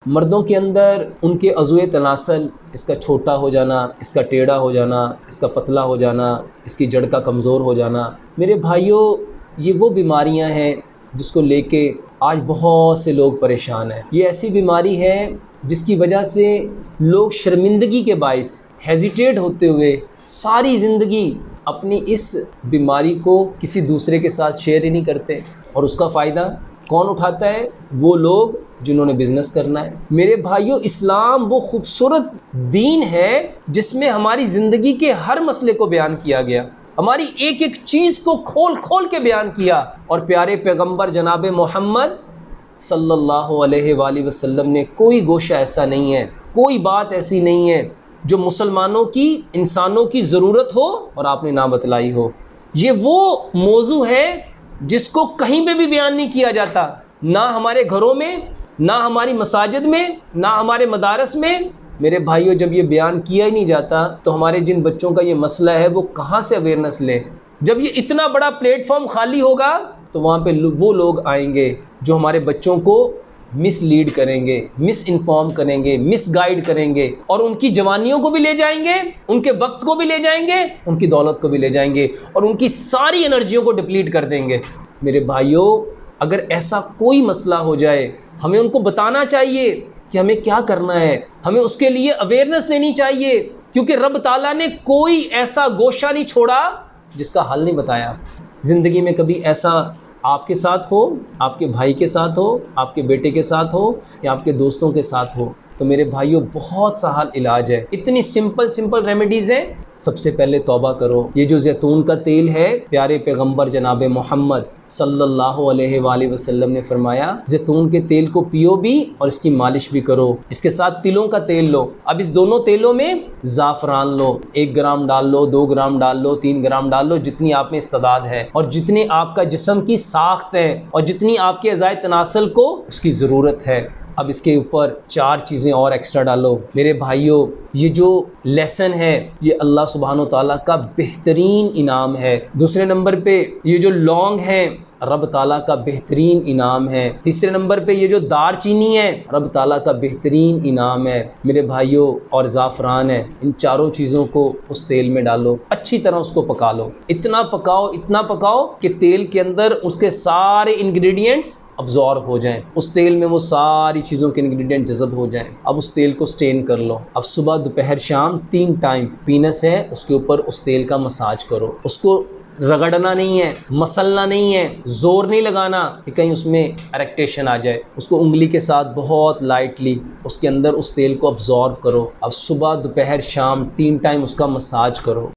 मर्दों के अंदर उनके अज़ुए तनासल, इसका छोटा हो जाना, इसका टेढ़ा हो जाना, इसका पतला हो जाना, इसकी जड़ का कमज़ोर हो जाना। मेरे भाइयों, ये वो बीमारियां हैं जिसको लेके आज बहुत से लोग परेशान हैं। ये ऐसी बीमारी है जिसकी वजह से लोग शर्मिंदगी के बाइस हेजिटेट होते हुए सारी ज़िंदगी अपनी इस बीमारी को किसी दूसरे के साथ शेयर ही नहीं करते। और उसका फ़ायदा कौन उठाता है? वो लोग जिन्होंने बिज़नेस करना है। मेरे भाइयों, इस्लाम वो खूबसूरत दीन है जिसमें हमारी ज़िंदगी के हर मसले को बयान किया गया, हमारी एक एक चीज़ को खोल खोल के बयान किया। और प्यारे पैगंबर जनाब मोहम्मद सल्लल्लाहु अलैहि वसल्लम ने कोई गोशा ऐसा नहीं है, कोई बात ऐसी नहीं है जो मुसलमानों की, इंसानों की ज़रूरत हो और आपने ना बतलाई हो। ये वो मौजू है जिसको कहीं पे भी बयान नहीं किया जाता, ना हमारे घरों में, ना हमारी मसाजिद में, ना हमारे मदारस में। मेरे भाइयों, जब ये बयान किया ही नहीं जाता तो हमारे जिन बच्चों का ये मसला है वो कहाँ से अवेयरनेस लें? जब ये इतना बड़ा प्लेटफॉर्म खाली होगा तो वहाँ पे वो लोग आएंगे जो हमारे बच्चों को मिसलीड करेंगे, मिस इन्फॉर्म करेंगे, मिस गाइड करेंगे और उनकी जवानियों को भी ले जाएंगे, उनके वक्त को भी ले जाएंगे, उनकी दौलत को भी ले जाएंगे और उनकी सारी एनर्जियों को डिप्लीट कर देंगे। मेरे भाइयों, अगर ऐसा कोई मसला हो जाए, हमें उनको बताना चाहिए कि हमें क्या करना है, हमें उसके लिए अवेयरनेस देनी चाहिए, क्योंकि रब ताला ने कोई ऐसा गोशा नहीं छोड़ा जिसका हल नहीं बताया। ज़िंदगी में कभी ऐसा आपके साथ हो, आपके भाई के साथ हो, आपके बेटे के साथ हो या आपके दोस्तों के साथ हो, तो मेरे भाइयों बहुत सा हाल इलाज है। इतनी सिंपल रेमेडीज़ हैं। सबसे पहले तौबा करो। ये जो जैतून का तेल है, प्यारे पैगंबर जनाब मोहम्मद सल्लल्लाहु अलैहि वसल्लम ने फरमाया, जैतून के तेल को पियो भी और इसकी मालिश भी करो। इसके साथ तिलों का तेल लो। अब इस दोनों तेलों में ज़ाफ़रान लो, 1 ग्राम डाल लो, 2 ग्राम डाल लो, 3 ग्राम डाल लो, जितनी आप में इस्तेदाद है और जितनी आपका जिस्म की साख्त है और जितनी आपके अज़ाए तनासल को उसकी ज़रूरत है। अब इसके ऊपर 4 चीज़ें और एक्स्ट्रा डालो। मेरे भाइयों, ये जो लेसन है ये अल्लाह सुब्हानो ताला का बेहतरीन इनाम है। दूसरे नंबर पे ये जो लौंग है रब ताला का बेहतरीन इनाम है। तीसरे नंबर पे ये जो दारचीनी है रब ताला का बेहतरीन इनाम है मेरे भाइयों, और ज़ाफ़रान है। इन चारों चीज़ों को उस तेल में डालो, अच्छी तरह उसको पका लो। इतना पकाओ कि तेल के अंदर उसके सारे इंग्रेडिएंट्स अब्जॉर्ब हो जाएं, उस तेल में वो सारी चीज़ों के इंग्रेडिएंट जज़ब हो जाएं। अब उस तेल को स्टेन कर लो। अब सुबह, दोपहर, शाम 3 टाइम पीनस है उसके ऊपर उस तेल का मसाज करो। उसको रगड़ना नहीं है, मसलना नहीं है, ज़ोर नहीं लगाना कि कहीं उसमें इरिटेशन आ जाए। उसको उंगली के साथ बहुत लाइटली उसके अंदर उस तेल को अब्जॉर्ब करो। अब सुबह, दोपहर, शाम 3 टाइम उसका मसाज करो।